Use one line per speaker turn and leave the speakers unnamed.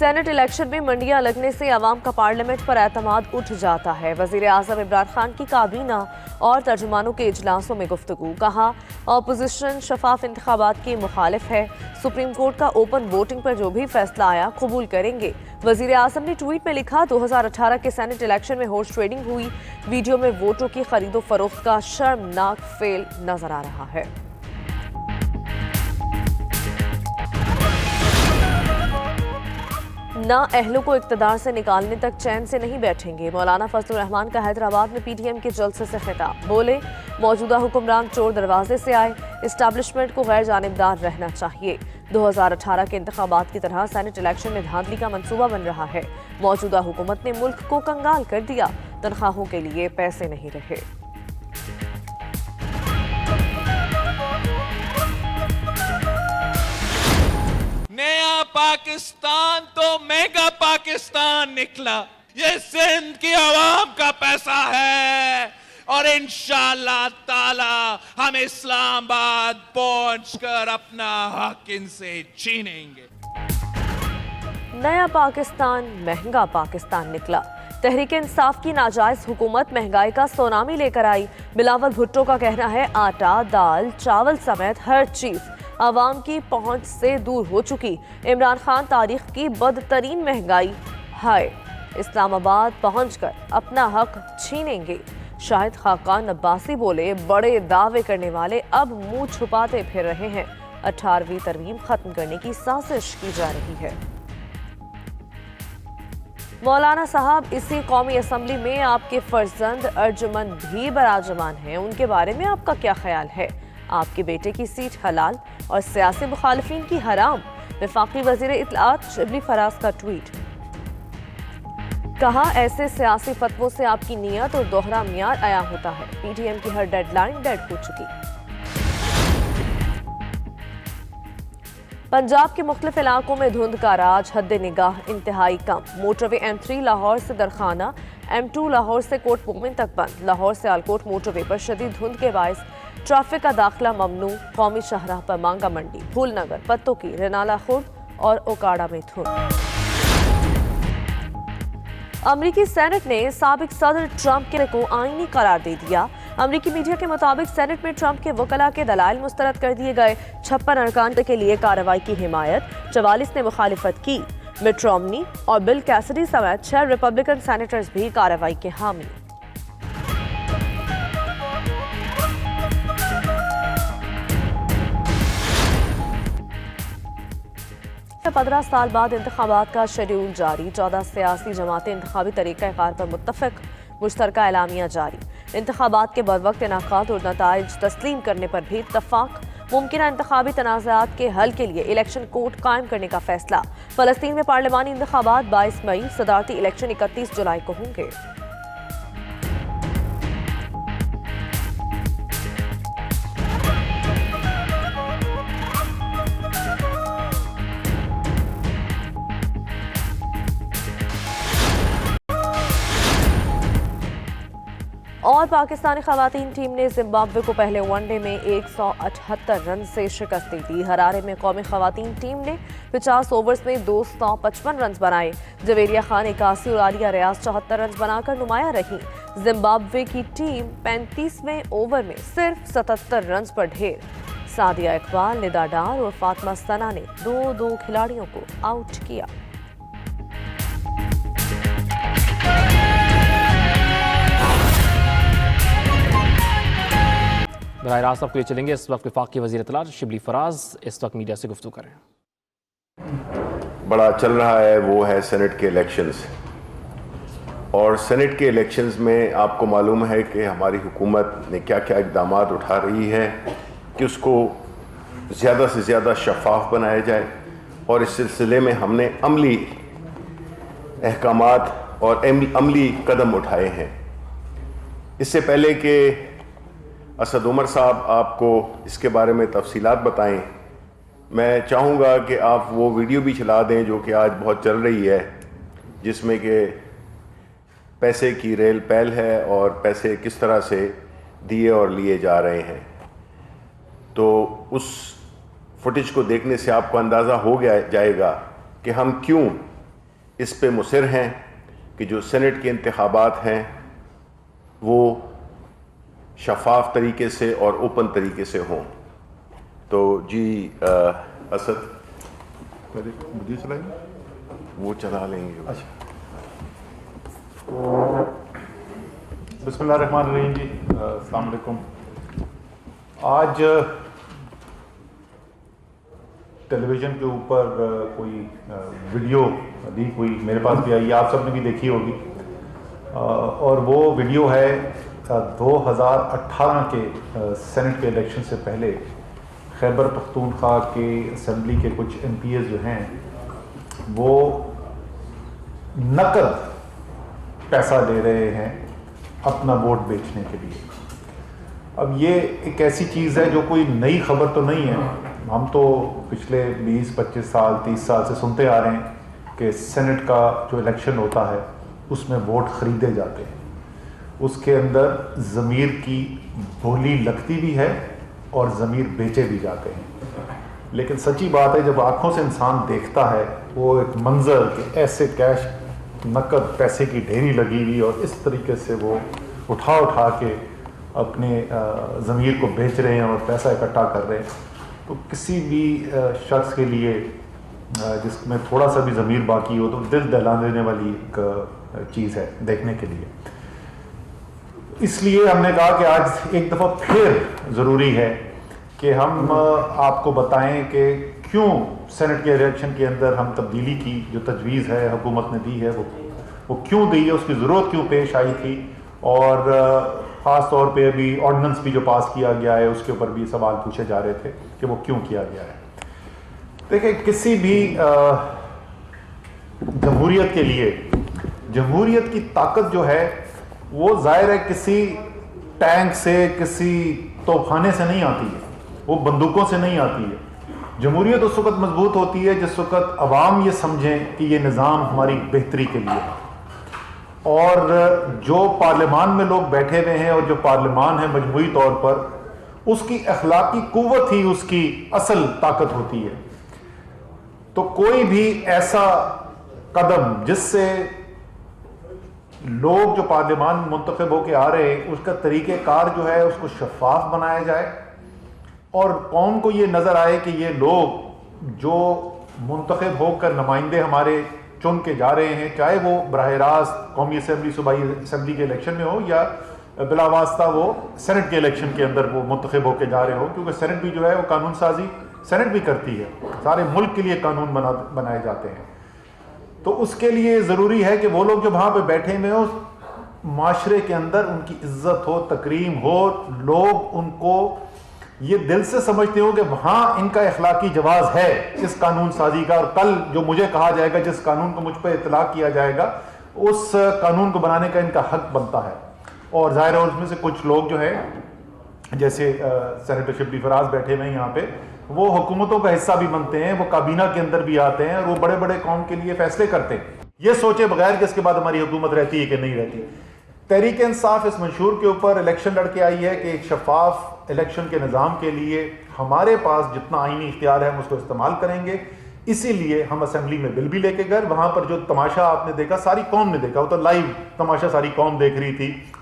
Senate election में मंडियां लगने से अवाम का पार्लियामेंट पर एतमाद उठ जाता है। वजीर आजम इमरान खान की काबीना और तर्जुमानों के इजलासों में गुफ्तगू। कहा, ऑपोजिशन शफाफ इंतखाबात की मुखालिफ है। सुप्रीम कोर्ट का ओपन वोटिंग पर जो भी फैसला आया कबूल करेंगे। वजीर आजम ने ट्वीट में लिखा, 2018 के सेनेट इलेक्शन में हॉर्स ट्रेडिंग हुई। वीडियो में वोटों की खरीदो फरोख्त का शर्मनाक फेल नजर आ रहा है। ना अहलों को इक्तदार से निकालने तक चैन से नहीं बैठेंगे। मौलाना फजलुर रहमान का हैदराबाद में पीटीएम के जलसे से खिताब। बोले, मौजूदा हुक्मरान चोर दरवाजे से आए, इस्टेब्लिशमेंट को गैर जानिबदार रहना चाहिए। 2018 के इंतखाबात की तरह सेनेट इलेक्शन में धांधली का मंसूबा बन रहा है। मौजूदा हुकूमत ने मुल्क को कंगाल कर दिया। तनख्वाहों के लिए पैसे नहीं रहे।
नया पाकिस्तान तो मेगा पाकिस्तान निकला। ये सिंध की आवाम का पैसा है और इंशाअल्लाह ताला हम इस्लामाबाद पहुंचकर अपना हक इनसे छीनेंगे।
नया पाकिस्तान महंगा पाकिस्तान निकला। तहरीक इंसाफ की नाजायज हुकूमत महंगाई का सुनामी लेकर आई। बिलावल भुट्टो का कहना है, आटा, दाल, चावल समेत हर चीज आवाम की पहुंच से दूर हो चुकी। इमरान खान, तारीख की बदतरीन महंगाई, हाय इस्लामाबाद पहुंचकर अपना हक छीनेंगे। शाहिद खाकान अब्बासी बोले, बड़े दावे करने वाले अब मुंह छुपाते फिर रहे हैं। 18वीं तरमीम खत्म करने की साजिश की जा रही है। मौलाना साहब, इसी कौमी असम्बली में आपके फर्जंद अर्जुमंद भी बराजमान हैं। उनके बारे में आपका क्या ख्याल है? आपके बेटे की सीट हलाल और सियासी मुखालिफिन की हराम। वफाकी वजीर इत्तलात शिबली फराज का ट्वीट। कहा, ऐसे सियासी फतवों से आपकी नीयत और दोहरा मियार आया होता है। पीटीएम की हर डेडलाइन डेड हो चुकी। पंजाब के मुख्तलिफ इलाकों में धुंध का राज, हद निगाह इंतहाई कम। मोटरवे M3 लाहौर से दरखाना, M2 लाहौर से कोट मोमिन तक बंद। लाहौर से आलकोट मोटरवे पर शदीद धुंध के बायस ट्रैफिक का दाखिला ममनू। कौमी शाहराह पर मांगा मंडी, फूलनगर, पत्तों की, रेनाला खुर्द और ओकाड़ा में धुंध। अमरीकी सेनेट ने साबिक सदर ट्रंप के को आईनी करार दे दिया। अमरीकी मीडिया के मुताबिक सेनेट में ट्रंप के वकला के दलाइल मुस्तरद कर दिए गए। 56 अरकान के लिए कार्रवाई की हिमायत, 44 ने मुखालिफत की। मिट रोमनी और बिल कैसिडी समेत 6 रिपब्लिकन सेनेटर्स भी कार्रवाई के हामी। 15 साल बाद इंतखाबात का शेड्यूल जारी। 14 सियासी जमातें इंतखाबी तरीक़ाकार पर मुत्तफ़िक़। मुश्तरका एलामिया जारी। इंतखाबात के बरवक्त इनाकात और नताइज तस्लीम करने पर भी इत्तफ़ाक़। मुमकिन इंतखाबी तनाज़ात के हल के लिए इलेक्शन कोर्ट कायम करने का फैसला। फ़लस्तीन में पार्लिमानी इंतखाबात 22 मई, सदारती इलेक्शन 31 जुलाई को होंगे। और पाकिस्तानी खवातीन टीम ने जिम्बाब्वे को पहले वनडे में 178 रन से शिकस्त दी थी। हरारे में कौमी खवातीन टीम ने 50 ओवर्स में 255 रन बनाए। जवेरिया खान 81 और आलिया रियाज 74 रन बनाकर नुमाया रही। जिम्बाब्वे की टीम 35वें ओवर में सिर्फ 77 रन पर ढेर। सादिया इकबाल, निदा डार और फातिमा सना ने दो खिलाड़ियों को आउट किया।
बराह रास्त आपके लिए चलेंगे। इस वक्त वफाकी वज़ीर इत्तलात शिबली फराज इस वक्त मीडिया से गुफ्तगू करें।
बड़ा चल रहा है वो है सेनेट के इलेक्शंस, और सेनेट के इलेक्शंस में आपको मालूम है कि हमारी हुकूमत ने क्या क्या इक़दाम उठा रही है कि उसको ज़्यादा से ज़्यादा शफाफ बनाया जाए। और इस सिलसिले में हमने अमली अहकामात और अमली कदम उठाए हैं। इससे पहले कि असद उमर साहब आपको इसके बारे में तफसीलात बताएं, मैं चाहूँगा कि आप वो वीडियो भी चला दें जो कि आज बहुत चल रही है, जिसमें कि पैसे की रेल पहल है और पैसे किस तरह से दिए और लिए जा रहे हैं। तो उस फुटेज को देखने से आपको अंदाज़ा हो गया जाएगा कि हम क्यों इस पे मुसिर हैं कि जो सेनेट के इंतखाबात हैं वो शफाफ तरीके से और ओपन तरीके से हों। तो जी असद मुझे चलाएंगे, वो चला लेंगे।
अच्छा, बिस्मिल्लाहिर्रहमानिर्रहीम जी, अस्सलाम वालेकुम। आज टेलीविज़न के ऊपर कोई वीडियो लीक हुई, मेरे पास भी आई, आप सब ने भी देखी होगी, और वो वीडियो है 2018 के सेनेट के इलेक्शन से पहले खैबर पख्तूनख्वा के असम्बली के कुछ MPs जो हैं वो नकद पैसा ले रहे हैं अपना वोट बेचने के लिए। अब ये एक ऐसी चीज़ है जो कोई नई खबर तो नहीं है, हम तो पिछले 20-25 साल 30 साल से सुनते आ रहे हैं कि सेनेट का जो इलेक्शन होता है उसमें वोट ख़रीदे जाते हैं, उसके अंदर ज़मीर की बोली लगती भी है और ज़मीर बेचे भी जाते हैं। लेकिन सच्ची बात है, जब आँखों से इंसान देखता है वो एक मंज़र कि ऐसे कैश नकद पैसे की ढेरी लगी हुई और इस तरीके से वो उठा उठा के अपने ज़मीर को बेच रहे हैं और पैसा इकट्ठा कर रहे हैं, तो किसी भी शख्स के लिए जिसमें थोड़ा सा भी ज़मीर बाकी हो तो दिल दहला देने वाली एक चीज़ है देखने के लिए। इसलिए हमने कहा कि आज एक दफ़ा फिर ज़रूरी है कि हम आपको बताएं कि क्यों सेनेट के इलेक्शन के अंदर हम तब्दीली की जो तजवीज़ है हुकूमत ने दी है वो क्यों दी है, उसकी ज़रूरत क्यों पेश आई थी, और ख़ास तौर पे अभी ऑर्डिनेंस भी जो पास किया गया है उसके ऊपर भी सवाल पूछे जा रहे थे कि वो क्यों किया गया है। देखिए, किसी भी जमहूरियत के लिए जमहूरियत की ताकत जो है वो ज़ाहिर है किसी टैंक से किसी तोपखाने से नहीं आती है, वो बंदूकों से नहीं आती है। जमहूरियत उस वक्त मजबूत होती है जिस वक्त अवाम ये समझें कि ये निज़ाम हमारी बेहतरी के लिए है, और जो पार्लियामान में लोग बैठे हुए हैं और जो पार्लियामान है मजमूई तौर पर उसकी अखलाकी कुव्वत ही उसकी असल ताकत होती है। तो कोई भी ऐसा कदम जिससे लोग जो पार्लियामान में मुंतखब होकर आ रहे हैं उसका तरीक़ेकार जो है उसको शफाफ बनाया जाए और कौम को ये नज़र आए कि ये लोग जो मुंतखब होकर नुमाइंदे हमारे चुन के जा रहे हैं, चाहे वो बराह रास्त कौमी असम्बली सूबाई असम्बली के इलेक्शन में हो या बिलावास्ता वो सेनेट के इलेक्शन के अंदर वो मुंतखब होकर जा रहे हो, क्योंकि सेनेट भी जो है वो कानून साजी सेनेट भी करती है, सारे मुल्क के लिए कानून बनाए जाते हैं। तो उसके लिए ज़रूरी है कि वो लोग जो वहाँ पे बैठे हुए हो माशरे के अंदर उनकी इज्जत हो, तकरीम हो, लोग उनको ये दिल से समझते हो कि वहाँ इनका अखलाकी जवाज़ है इस कानून साजी का, और कल जो मुझे कहा जाएगा जिस कानून को मुझ पर इतलाक़ किया जाएगा उस कानून को बनाने का इनका हक बनता है। और ज़ाहिर है उसमें से कुछ लोग जो है जैसे सेनेटर शिबली फराज बैठे हुए हैं यहाँ पे, वो हुकूमतों का हिस्सा भी बनते हैं, वो काबीना के अंदर भी आते हैं और वो बड़े बड़े कौम के लिए फैसले करते हैं, ये सोचे बगैर कि इसके बाद हमारी हुकूमत रहती है कि नहीं रहती। तहरीक इंसाफ इस मंशूर के ऊपर इलेक्शन लड़के आई है कि एक शफाफ इलेक्शन के निज़ाम के लिए हमारे पास जितना आईनी इख्तियार है हम उसको इस्तेमाल करेंगे। इसीलिए हम असेंबली में बिल भी लेके गए, वहाँ पर जो तमाशा आपने देखा सारी कौम ने देखा, वो तो लाइव तमाशा सारी कौम देख रही थी।